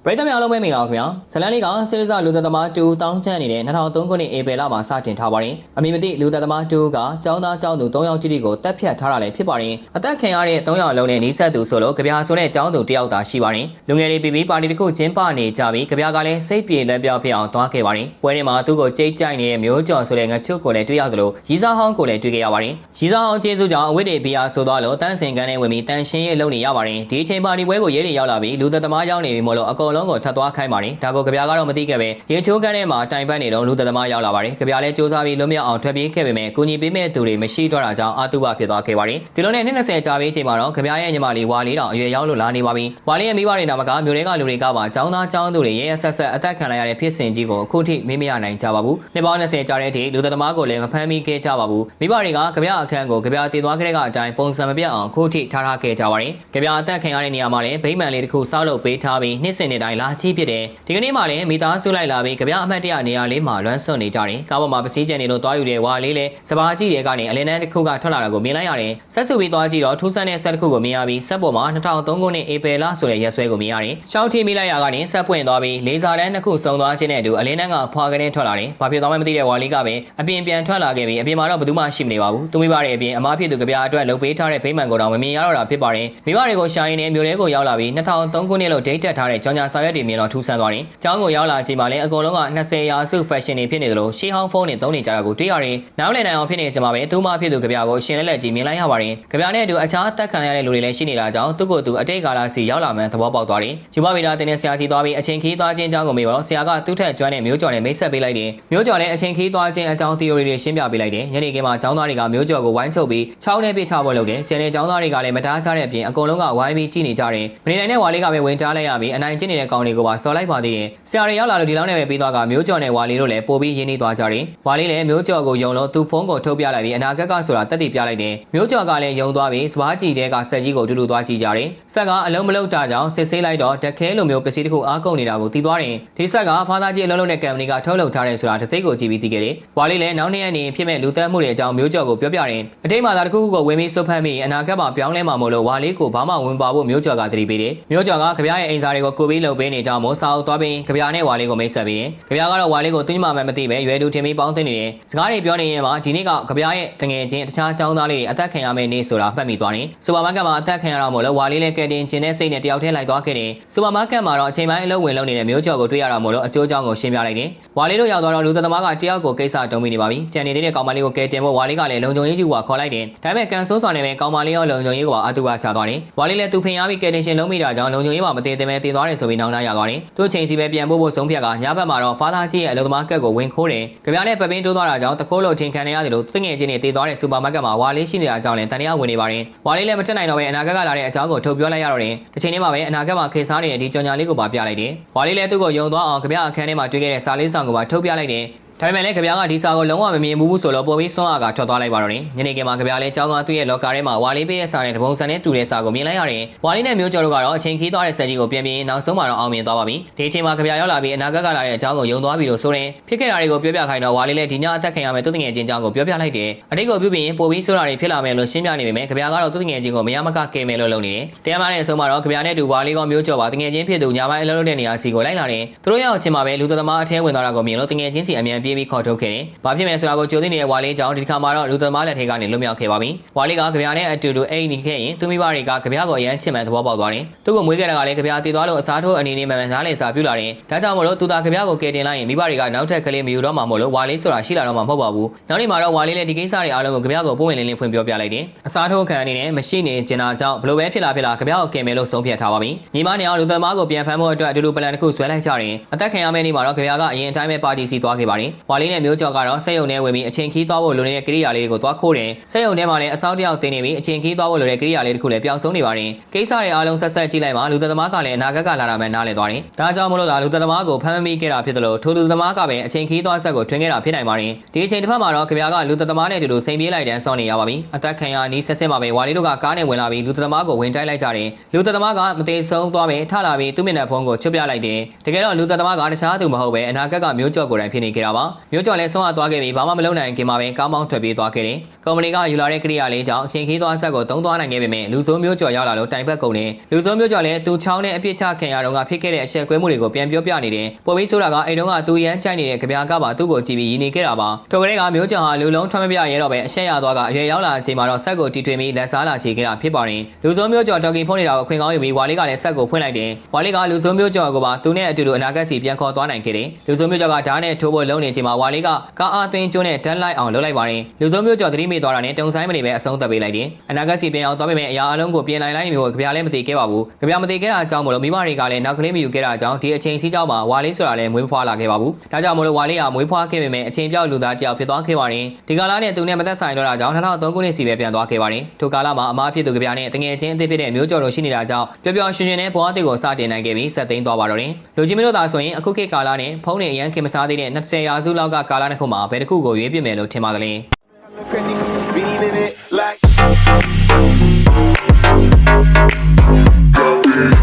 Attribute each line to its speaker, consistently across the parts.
Speaker 1: ပရိသတ်များအားလုံးပဲမင်္ဂလာပါခင်ဗျာဇလန်လေးကစစ်လစလူသက်သမားတူတောင်းချမ်းနေတဲ့2003ခုနှစ်ဧပြီလမှာစတင်ထားပါတယ်အမည်မသိလူသက်သမားတူကကျောင်းသားကျောင်းသူ3ယောက်တိတိကိုတပ်ဖြတ်ထားတာလည်းဖြစ်ပါတယ်အသက်ခံရတဲ့3ယောက်လုံးနဲ့နီးစပ်သူဆိုလို့ကြပြာဆိုတဲ့ကျောင်းသူတယောက်သာရှိပါတယ်လူငယ်တွေပြီးပါတီတစ်ခုကျင်းပနေကြပြီးကြပြာကလည်းစိတ်ပြေလက်ပြောက်ဖြစ်အောင်သွားခဲ့ပါတယ်ပွဲထဲမှာသူ့ကိုကြိတ်ကြိုက်နေတဲ့မျိုးကျော်ဆိုတဲ့ငချွတ်ကိုလည်းတွေ့ရသလိုရီစာဟောင်းကိုလည်းတွေ့ခဲ့ရပါတယ်ရီစာဟောင်းကျေးဇူးကြောင့်အဝိတ္တေဘီယာဆိုသွားလို့တန်းစင်ကန်းနဲ့ဝင်ပြီးတန်ရှင်းရေးလုပ်နေရပါတယ်ဒီအချိန်ပါတီပွဲကိုရဲတွေရောက်လာပြီးလူသက်သမားရောက်နေပြီမို့လို့အကုန်လုံးကိုထပ်သွားခိုင်းပါတယ်ဒါကိုကြပြာကတော့မသိခဲ့ပဲရေချိုးကန်းထဲမှာတိုင်ပတ်နေတော့လူသက်သမားရောက်လာပါတယ်ကြပြာလည်းစူးစမ်းပြီးလွတ်မြောက်အောင်ထွက်ပြေးခဲ့ပေမဲ့ကိုကြီးပေးမဲ့သူတွေမရှိတော့တာကြောင့်အာတုဘဖြစ်သွားခဲ့ပါတယ်ဒီလိုနဲ့နှစ်20ကြာပြီးချိန်မှာတော့ကြပြာရဲ့ညီမလေးဝါလေးတောင်အရွယ်ရောက်လို့လာနေပါပြီဝါလေးရဲ့မိဘတွေနာမကမျိုးတွေကလူတွေကပါចောင်းသားចောင်းသူတွေရဲဆက်ဆက်အသက်ခံလိုက်ရတဲ့ဖြစ်စဉ်ကြီးကိုအခုထိမေးမရနိုင်ကြပါဘူးနှစ်ပေါင်း20ကြာတဲ့အထိလူသက်သမားကိုလည်းမဖမ်းမိခဲ့ကြပါဘူးမိဘတွေကကြပြာအခန်းကိုကြပြာတည်သွားခဲ့တဲ့အတိုင်းပုံစံမပြတ်အောင်အခုထိထားထားခဲ့ကြပါတယ်ကြပြာအသက်ခံရတဲ့နေရာမှာလည်းဗိမှန်လေးတစ်ခုစောက်လုပ်ပေးထားပြီးနှစ်စဉ်တိုင်းလာချီးဖြစ်တယ်ဒီကနေ့မှလည်းမိသားစုလိုက်လာပြီးကြပြာအမှတ်တရနေရာလေးမှာလွမ်းဆွနေကြတယ်ကားပေါ်မှာပစည်းကျန်နေလို့သွားယူတဲ့ဝါလေးလည်းစပါးကြီးတွေကနေအလင်းတန်းတစ်ခုကထွက်လာတာကိုမြင်လိုက်ရတယ်ဆက်စုပြီးသွားကြည့်တော့ထူးဆန်းတဲ့ဆက်တစ်ခုကိုမြင်ရပြီးဆက်ပေါ်မှာ2003ခုနှစ်ဧပြီလဆိုတဲ့ရက်စွဲကိုမြင်ရတယ်ရှောက်ထီမိလိုက်ရကနေဆက်ပွင့်သွားပြီးလေဆာတန်းတစ်ခုစုံသွားခြင်းနဲ့အတူအလင်းတန်းကဖွာကလေးထွက်လာတယ်ဘာဖြစ်သွားမှမသိတဲ့ဝါလေးကပဲအပြင်ပြန်ထွက်လာခဲ့ပြီးအပြင်မှာတော့ဘယ်သူမှရှိမနေပါဘူးသူမိဘတွေအပြင်အမားဖြစ်သူကြပြာအတွက်လုပ်ပေးထားတဲ့ဗိမှန်ကိုတော့မမြင်ရတော့တာဖြစ်ပါတယ်မိဘတွေကိုရှာရင်းနဲ့မျိုးလေးကိုရောက်လာပြီး2003ခုနှစ်လို့ဒိတ်တက်ထားတဲ့ကြောင်ညာစာရွက်တွေမြင်တော့ထူးဆန်းသွားတယ်ကျောင်းကိုရောက်လာချိန်မှာလည်းအကုန်လုံးက20ရာစု fashion တွေဖြစ်နေသလိုရှေးဟောင်းဖုန်းတွေသုံးနေကြတာကိုတွေ့ရတယ်နောက်လည်းနိုင်အောင်ဖြစ်နေစမှာပဲသူမဖြစ်သူကြပြာကိုရှင်လက်လက်ကြီးမြင်လိုက်ရပါတယ်ကြပြာနဲ့အတူအခြားအသက်ခံရတဲ့လူတွေလည်းရှိနေတာကြောင့်သူ့ကိုယ်သူအတိတ်ကာလစီရောက်လာမှန်းသဘောပေါက်သွားတယ်ယူမဗီတာတင်တဲ့ဆရာကြီးသွားပြီးအချိန်ခီးသွားခြင်းအကြောင်းကိုမေးတော့ဆရာကသူ့ထက်ကျွမ်းတဲ့မျိုးကျော်နဲ့မိတ်ဆက်ပေးလိုက်တယ်မျိုးကျော်လည်းအချိန်ခီးသွားခြင်းအကြောင်း theory တွေရှင်းပြပေးလိုက်တယ်ညနေခင်းမှာကျောင်းသားတွေကမျိုးကျော်ကိုဝိုင်းချုပ်ပြီးချောင်းနဲ့ပြချဖို့လုပ်တယ်ကျန်တဲ့ကျောင်းသားတွေကလည်းမတားကြတဲ့အပြင်အကုန်လုံးကဝိုင်းပြီးကြည့်နေကြတယ်မနေနိုင်တဲ့ဝါလေးကပဲဝင်တားလိုက်ရပြီးအနိုင်ကျင့်နေတဲ့ကောင်တွေကိုပါစော်လိုက်ပါသေးတယ်ဆရာတွေရောက်လာလို့ဒီလောက်နဲ့ပဲပြီးသွားကမျိုးကျော်နဲ့ဝါလေးတို့လည်းပို့ပြီးရင်းနှီးသွားကြတယ်ဝါလေးလည်းမျိုးကျော်ကိုယုံလို့သူ့ဖုန်းကိုထုတ်ပြလိုက်ပြီးအနာဂတ်ကဆိုတာတက်တည်ပြလိုက်တယ်မျိုးကျော်ကလည်းယုံသွားပြီးစပါးကြီးတဲကဆက်ကြီးကိုတူတူသွားကြည့်ကြတယ်ဆက်ကအလုံးမလုံးတာကြောင့်စစ်ဆေးလိုက်တော့တက်ခဲလိုမျိုးပစ္စည်းတစ်ခုအားကုန်နေတာကိုသိသွားတယ်ဒီဆက်ကဖားသားကြီးအလုံးလုံးတဲ့ကံပဏီကထုတ်လုပ်ထားတယ်ဆိုတာတစ်စိတ်ကိုကြည့်ပြီးသိခဲ့တယ်ဝါလေးလည်းနောက်နေ့ရက်နေဖြစ်မဲ့လူသက်မှုတွေအကြောင်းမျိုးကျော်ကိုပြောပြတယ်အတိတ်မှာသာတစ်ခုခုကိုဝင်ပြီးစွတ်ဖက်ပြီးအနာဂတ်မှာပြောင်းလဲမှာမို့လို့ဝါလေးကိုဘာမှဝင်ပါဖို့မျိုးကျော်ကသတိပေးတယ်မျိုးကျော်ကကြပြားရဲ့အိမ်စာတွေကိုကိုပြီးလုပ်ပေးနေကြမို့စာအုပ်သွားပြီးကြပြားနဲ့ဝါလေးကိုမိတ်ဆက်ပေးတယ်ကြပြားကတော့ဝါလေးကိုသူ့ညီမမှမသိပဲရွယ်တူတင်ပြီးပေါင်းသိနေတယ်စကားတွေပြောနေရင်မှဒီနေ့ကကြပြားရဲ့တငယ်ချင်းတခြားចောင်းသားလေးတွေအသက်ခံရမယ့်နေ့ဆိုတာမှတ်မိသွားတယ်စူပါမားကတ်မှာအသက်ခံရတော့မို့လို့ဝါလေးလည်းကဲတင်ကျင်တဲ့စိတ်နဲ့တယောက်တည်းလိုက်သွားခဲ့တယ်စူပါမားကတ်မှာတော့အချိန်ပိုင်းအလုပ်ဝင်လုပ်နေတဲ့မျိုးကျော်ကိုတွေ့ရတာမို့လို့အကျိုးအကြောင်းကိုရှင်းပြလိုက်တယ်ဝါလေးတို့ရောက်သွားတော့လူသက်သမားကတယောက်ကိုကိစ္စတုံးမိနေပါပြီကြံနေသေးတဲ့ကောင်မလေးကိုကဲတင်ဖို့ဝါလေးကလည်းလုံခြုံရေးယူဝါခေါ်လိုက်တယ်ဒါပေမဲ့ကန်ဆိုးစွာနဲ့ပဲကောင်မလေးရောလုံခြုံရေးကပါအတူပါချသွားတယ်ဝါလေးလည်းသူဖင်ရပြီးကဲတင်ရှင်လုံးမိတာကြောင့်လုံခြုံရေးမှာမတည်တယ်ပဲတည်သွားတယ်ဆိုပြီးနောက်နောက်ရသွားတယ်သူ့ချိန်စီပဲပြန်ဖို့ဆုံးဖြတ်ကညဘက်မှာတော့ဖာသားကြီးရဲ့အလုံသမားကတ်ကိုဝင်ခိုးတယ်ကြပြားနဲ့ပပင်းတိုးသွားတာကြောင့်တခိုးလို့ထင်ခံရရတယ်လို့သူငယ်ချင်းတွေတည်သွားတဲ့စူပါမားကတ်မှာဝါလေးရှိနေတာကြောင့်လည်းတန်တရားဝင်နေပါတယ်ဝါလေးလည်းမတက်နိုင်တော့ပဲအနာဂတ်ကလာတဲ့အကြောင်းကိုထုတ်ပြောလိုက်ရတော့တယ်တစ်ချိန်တည်းမှာပဲအနာဂတ်မှာခေစားနေတဲ့ဒီကြောင်ညာလေးကိုပါပြလိုက်တယ်ဝါလေးလည်းသူ့ကိုယုံသွားအောင်ကြပြားအခန်းထဲမှာတွေ့ခဲ့တဲ့စာလေးဆောင်ကိုပါထုတ်ပြလိုက်တယ်ဒါပေမဲ့လည်းကြပြားကဒီစာကိုလုံးဝမမြင်ဘူးဆိုတော့ပေါ်ပြီးစွန့်အားကထွက်သွားလိုက်ပါတော့တယ်ညနေခင်းမှာကြပြားလည်းကြောင်းကသူ့ရဲ့လော်ကာထဲမှာဝါလေးပေးတဲ့စာနဲ့တပုံစံနဲ့တူတဲ့စာကိုမြင်လိုက်ရတယ်ဝါလေးနဲ့မျိုးကျော်တို့ကတော့အချိန်ခီးသွားတဲ့ဆက်ကြီးကိုပြန်ပြီးနောက်ဆုံးမှာတော့အောင်မြင်သွားပါပြီဒီအချိန်မှာကြပြားရောက်လာပြီးအနာဂတ်ကလာတဲ့အကြောင်းကိုယုံသွားပြီလို့ဆိုရင်ဖြစ်ခဲ့တာတွေကိုပြောပြခိုင်းတော့ဝါလေးလည်းဒီညအသက်ခံရမယ့်သူ့ငယ်ချင်းအကြောင်းကိုပြောပြလိုက်တယ်အတိတ်ကိုပြုပြင်ပို့ပြီးဆိုတာတွေဖြစ်လာမယ်လို့ရှင်းပြနေပေမဲ့ကြပြားကတော့သူ့ငယ်ချင်းကိုမရမကကဲမယ်လို့လုပ်နေတယ်တရားမတဲ့အဆုံးမှာတော့ကြပြားနဲ့တူဝါလေးကမျိုးကျော်ပါတငယ်ချင်းဖြစ်သူညာပိုင်းအလုံးလုံးတဲ့နေရာစီကိုလိုက်လာတယ်သူတို့ရောက်ချင်းမှာပဲလူသမားအထဲဝင်သွားတာကိုမြင်လို့တငယ်ချင်းစီအမြန်ပြေးပြီးခေါ်ထုတ်ခဲ့တယ်ဘာဖြစ်မယ်ဆိုတာကိုကြိုသိနေတဲ့ဝါလေးကြောင့်ဒီခါမှာတော့လူသမားလက်ထဲကနေလွတ်မြောက်ခဲ့ပါပြီ။ဝါလေးကကြပြားနဲ့အတူတူအိမ်နေခဲ့ရင်သူမိဘတွေကကြပြားကိုအရန်ချစ်မှန်သဘောပေါက်သွားတယ်။သူ့ကိုမွေးခဲ့တာကလည်းကြပြားတည်သွားလို့အစားထိုးအနေနဲ့မှန်မှန်နားလည်စာပြုလာတယ်။ဒါကြောင့်မို့လို့သူသာကြပြားကိုကယ်တင်လိုက်ရင်မိဘတွေကနောက်ထပ်ကလေးမယူတော့မှမို့လို့ဝါလေးဆိုတာရှိလာတော့မှမဟုတ်ပါဘူး။နောက်နေ့မှာတော့ဝါလေးလည်းဒီကိစ္စတွေအားလုံးကိုကြပြားကိုပုံဝင်လင်းလင်းဖွင့်ပြောပြလိုက်တယ်။အစားထိုးခံအနေနဲ့မရှိနေကျင်တာကြောင့်ဘလို့ပဲဖြစ်လာကြပြားကိုကယ်မယ်လို့ဆုံးဖြတ်ထားပါပြီ။ညီမနဲ့အောင်လူသမားကိုပြန်ဖမ်းဖို့အတွက်အတူတူပလန်တစ်ခုဆွဲလိုက်ကြတယ်။အသက်ခံရမယ့်နေ့မှာတော့ကြပြားကအရင်အတိုင်းပဲပါတီစီသွားခဲ့ပါတယ်။ဝါလေးနဲ့မျိုးကျော်ကတော့စက်ရုံထဲဝင်ပြီးအချိန်ခီးသွားဖို့လိုနေတဲ့ကိရိယာလေးကိုသွားခိုးတယ်။စက်ရုံထဲမှာလည်းအစောင့်တယောက်တင်နေပြီးအချိန်ခီးသွားဖို့လိုတဲ့ကိရိယာလေးတစ်ခုလည်းပျောက်ဆုံးနေပါတယ်။ကိစ္စတွေအားလုံးဆက်ဆက်ကြည့်လိုက်မှလူသက်သမားကလည်းအနာဂတ်ကလာတာမှနားလည်သွားတယ်။ဒါကြောင့်မလို့သာလူသက်သမားကိုဖမ်းမမိခဲ့တာဖြစ်တယ်လို့ထိုလူသက်သမားကပဲအချိန်ခီးသွားဆက်ကိုထွင်ခဲ့တာဖြစ်နိုင်ပါတယ်။ဒီအချိန်တစ်ဖက်မှာတော့ကြပြားကလူသက်သမားနဲ့အတူတူစိန်ပြေးလိုက်တန်းဆောင်းနေရပါပြီ။အသက်ခံရနီးဆက်ဆက်မှာပဲဝါလေးတို့ကကားနဲ့ဝင်လာပြီးလူသက်သမားကိုဝင်တိုက်လိုက်ကြတယ်။လူသက်သမားကမသေးဆုံးသွားပဲထလာပြီးသူ့မျက်နှာဖုံးကိုချွတ်ပြလိုက်တယ်။တကယ်တော့လူသက်သမားကတခြားသူမဟုတ်ပဲအနာဂတ်ကမျိုးကျော်ကိုယ်တိုင်ဖြစ်နေခဲ့တာပါ မြို့ကျော်လည်းဆုံးအပ်သွားခဲ့ပြီးဘာမှမလုပ်နိုင်ခင်မှာပဲကားမောင်းထွက်ပြေးသွားခဲ့တယ်။ကုမ္ပဏီကယူလာတဲ့ကိရိယာလေးကြောင့်ခင်ခီးသွားဆက်ကိုတုံးသွားနိုင်ခဲ့ပေမဲ့လူစိုးမြို့ကျော်ရောက်လာလို့တိုင်ပတ်ကုန်တယ်။လူစိုးမြို့ကျော်လည်းသူချောင်းနဲ့အပြစ်ချခင်ရတော့ကဖြစ်ခဲ့တဲ့အချက်ကွဲမှုတွေကိုပြန်ပြောပြနေတယ်။ပေါ်ပြီးဆိုတာကအိမ်တုန်းကသူရမ်းကြိုက်နေတဲ့ကြပြားကပါသူ့ကိုကြည့်ပြီးရည်နေခဲ့တာပါ။ထိုကလေးကမြို့ကျော်ဟာလူလုံးထွက်မပြရဲတော့ပဲအရှက်ရသွားကအရွယ်ရောက်လာချိန်မှာတော့ဆက်ကိုတီထွင်ပြီးလက်စားလာချေခဲ့တာဖြစ်ပါတယ်။လူစိုးမြို့ကျော်တော်ကီဖုန်းနေတာကိုခွင်ကောင်းယူပြီးဝါလေးကလည်းဆက်ကိုဖွင့်လိုက်တယ်။ဝါလေးကလူစိုးမြို့ကျော်ကိုပါသူနဲ့အတူတူအနာဂတ်စီပြန်ခေါ်သွားနိုင်ခဲ့တယ်။လူစိုးမြို့ကျော်ကဓာတ်နဲ့ထိုးဖို့လုံနေချိန်မှာဝါလေးကကားအားသွင်းကျွန်းနဲ့ဓာတ်လိုက်အောင်လုပ်လိုက်ပါတယ်။လူစိုးမြို့ကျော်သတိမေ့သွားတာနဲ့တုံဆိုင်မနေပဲအဆုံးသတ်ပေးလိုက်တယ်။အနာဂတ်စီပြန်အောင်သွားပေမဲ့အရာအလုံးကိုပြင်လိုက်မျိုးကြပြားလည်းမသိခဲ့ပါဘူး။ကြပြားမသိခဲ့တာကြောင့်မလို့မိမတွေကလည်းနောက်ကလေးမယူခဲ့တာကြောင့်ဒီအချိန်စီးကြောင်းမှာဝါလေးဆိုတာလည်းမွေးဖွားလာခဲ့ပါဘူး။ဒါကြောင့်မလို့ဝါလေးကမွေးဖွားခဲ့ပေမဲ့အချိန်ပြောက်လူသားတယောက်ဖြစ်သွားခဲ့ပါတယ်။ဒီကာလနဲ့သူနဲ့မသက်ဆိုင်တော့တာကြောင့်2003ခုနှစ်စီပဲပြန်သွားခဲ့ပါတယ်။ထိုကာလမှာအမားဖြစ်သူကြပြားနဲ့တငယ်ချင်းအသစ်ဖြစ်တဲ့မျိုးကျော်တို့ရှိနေတာကြောင့်ပျော်ပျော်ရွှင်ရွှင်နဲ့ဘဝအသစ်ကိုစတင်နိုင်ခဲ့ပြီးဆက်သိမ်းသွားပါတော့တယ်။လူကြီးမတို့သာဆိုရင်အခုခေတ်ကာလနဲ့ဖုန်းနဲ့အရန်ခင်မစားသေးတဲ့20ရာစုလောက်ကကာလတစ်ခုမှာဘယ်တစ်ခုကိုရွေးပြစ်မယ်လို့ထင်ပါသလဲ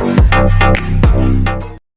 Speaker 1: ။